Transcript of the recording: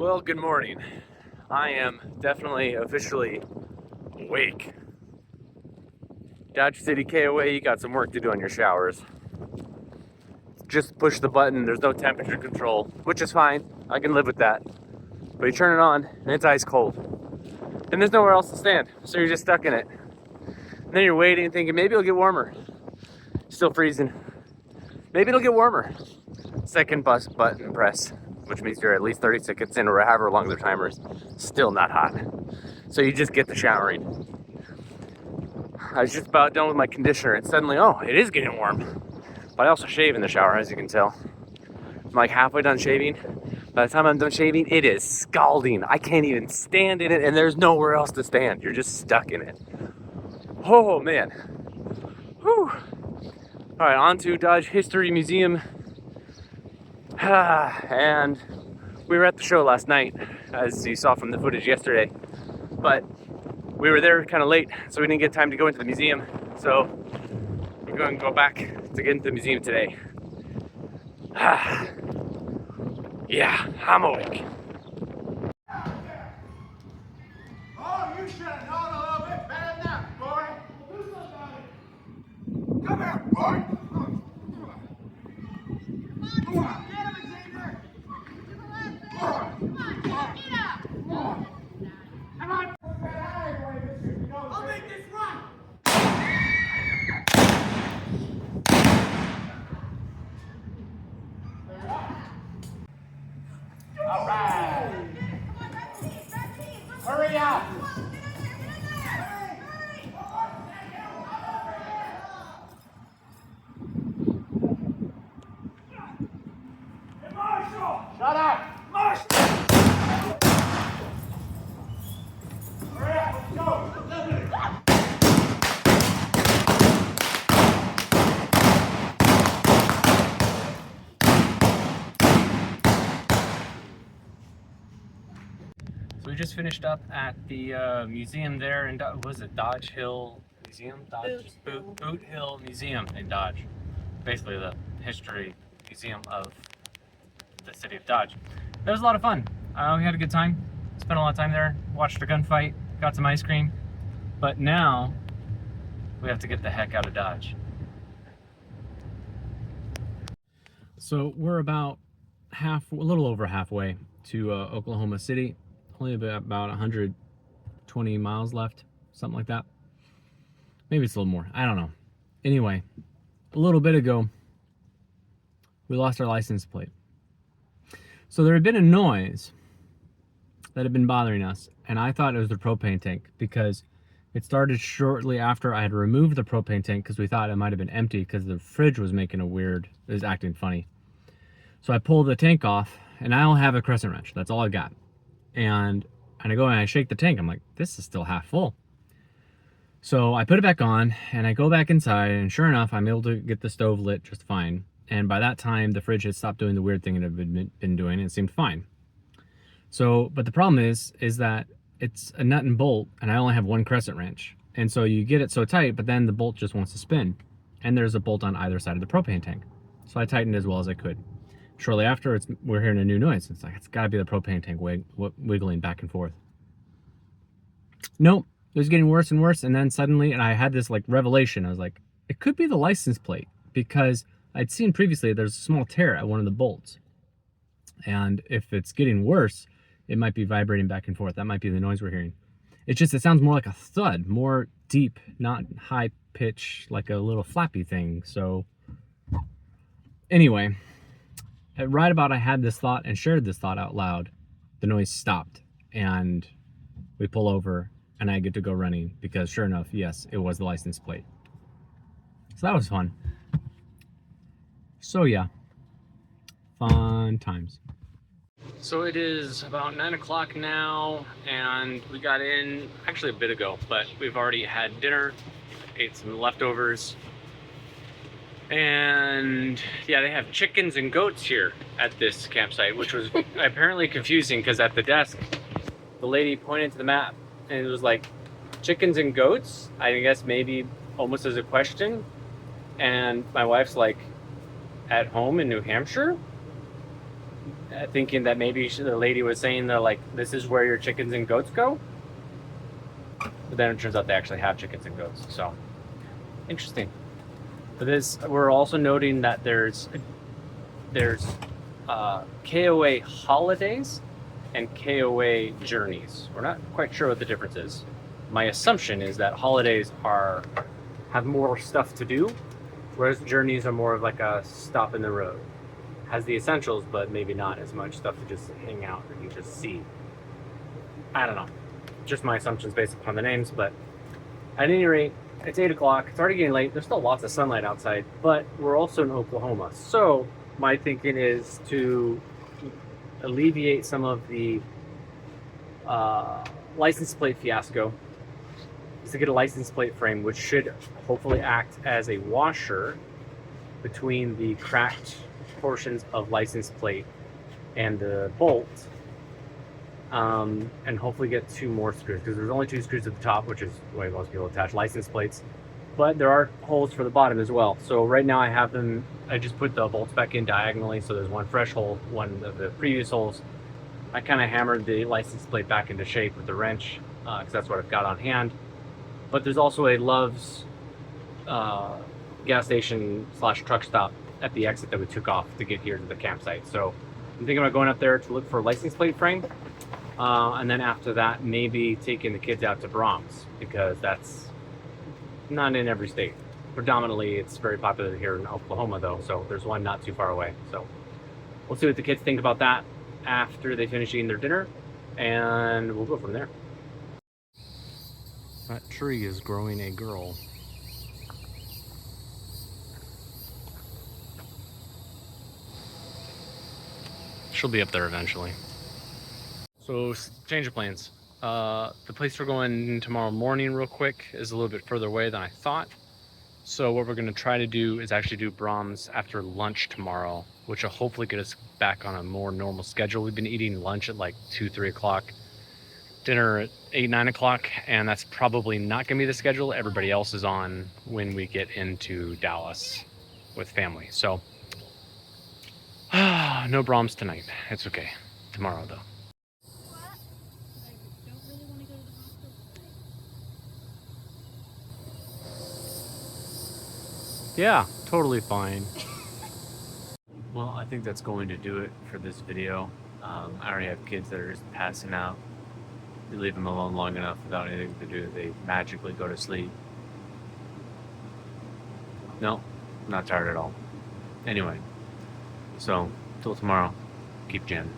Well, good morning. I am definitely officially awake. Dodge City KOA, you got some work to do on your showers. Just push the button, there's no temperature control, which is fine. I can live with that. But you turn it on and it's ice cold. And there's nowhere else to stand, so you're just stuck in it. And then you're waiting and thinking maybe it'll get warmer. Still freezing. Maybe it'll get warmer. Second button press, which means you're at least 30 seconds in or however long the timer is. Still not hot. So you just get the showering. I was just about done with my conditioner and suddenly, oh, it is getting warm. But I also shave in the shower, as you can tell. I'm like halfway done shaving. By the time I'm done shaving, it is scalding. I can't even stand in it and there's nowhere else to stand. You're just stuck in it. Oh man. Whew. All right, on to Dodge History Museum. And we were at the show last night, as you saw from the footage yesterday. But we were there kind of late, so we didn't get time to go into the museum. So we're going to go back to get into the museum today. Yeah, I'm awake. Oh, you should have known a little bit better than that, boy. Come here, boy. Come on, get him, Xavier. Come on. I'll make this run. All right. Hurry up. Shut up! Marshall! Hurry up, let's go! So we just finished up at the museum there in, was it Dodge Hill Museum? Boot Hill Museum in Dodge. Basically the history museum of the city of Dodge. It was a lot of fun. We had a good time. Spent a lot of time there. Watched a gunfight. Got some ice cream. But now we have to get the heck out of Dodge. So we're about a little over halfway to Oklahoma City. Only about 120 miles left, something like that. Maybe it's a little more. I don't know. Anyway, a little bit ago, we lost our license plate. So there had been a noise that had been bothering us, and I thought it was the propane tank because it started shortly after I had removed the propane tank because we thought it might have been empty because the fridge was making it was acting funny. So I pulled the tank off, and I only have a crescent wrench. That's all I got. And I go and I shake the tank. I'm like, this is still half full. So I put it back on, and I go back inside, and sure enough, I'm able to get the stove lit just fine. And by that time, the fridge had stopped doing the weird thing it had been doing, and it seemed fine. So, but the problem is that it's a nut and bolt, and I only have one crescent wrench. And so you get it so tight, but then the bolt just wants to spin. And there's a bolt on either side of the propane tank. So I tightened as well as I could. Shortly after, we're hearing a new noise. It's like, it's gotta be the propane tank wiggling back and forth. Nope, it was getting worse and worse. And then suddenly, and I had this like revelation. I was like, it could be the license plate because I'd seen previously there's a small tear at one of the bolts. And if it's getting worse, it might be vibrating back and forth. That might be the noise we're hearing. It sounds more like a thud, more deep, not high pitch, like a little flappy thing. So anyway, right about I had this thought and shared this thought out loud, the noise stopped and we pull over and I get to go running because sure enough, yes, it was the license plate. So that was fun. So yeah, fun times. So it is about 9 o'clock now, and we got in actually a bit ago, but we've already had dinner, ate some leftovers, and yeah, they have chickens and goats here at this campsite, which was apparently confusing because at the desk, the lady pointed to the map and it was like, chickens and goats? I guess maybe almost as a question. And my wife's like, at home in New Hampshire? thinking that maybe the lady was saying that, like, this is where your chickens and goats go. But then it turns out they actually have chickens and goats. So, interesting. But we're also noting that there's KOA holidays and KOA journeys. We're not quite sure what the difference is. My assumption is that holidays have more stuff to do, whereas journeys are more of like a stop in the road. Has the essentials, but maybe not as much stuff to just hang out and you just see. I don't know. Just my assumptions based upon the names, but at any rate, it's 8 o'clock. It's already getting late. There's still lots of sunlight outside, but we're also in Oklahoma. So my thinking is to alleviate some of the license plate fiasco is to get a license plate frame, which should hopefully act as a washer between the cracked portions of license plate and the bolt, and hopefully get 2 more screws, because there's only 2 screws at the top, which is the way most people attach license plates, but there are holes for the bottom as well. So right now I just put the bolts back in diagonally, so there's one fresh hole, one of the previous holes. I kind of hammered the license plate back into shape with the wrench, because that's what I've got on hand. But there's also a Love's gas station / truck stop at the exit that we took off to get here to the campsite. So I'm thinking about going up there to look for a license plate frame. And then after that, maybe taking the kids out to Brahms, because that's not in every state. Predominantly, it's very popular here in Oklahoma, though, so there's one not too far away. So we'll see what the kids think about that after they finish eating their dinner, and we'll go from there. That tree is growing a girl. She'll be up there eventually. So, change of plans. The place we're going tomorrow morning real quick is a little bit further away than I thought. So what we're gonna try to do is actually do Brahms after lunch tomorrow, which will hopefully get us back on a more normal schedule. We've been eating lunch at like 2, 3 o'clock, dinner at 8, 9 o'clock, and that's probably not gonna be the schedule everybody else is on when we get into Dallas with family. So, no Brahms tonight. It's okay. Tomorrow though. Yeah, totally fine. Well, I think that's going to do it for this video. I already have kids that are just passing out. You leave them alone long enough without anything to do, they magically go to sleep. No, I'm not tired at all. Anyway, so till tomorrow, keep jamming.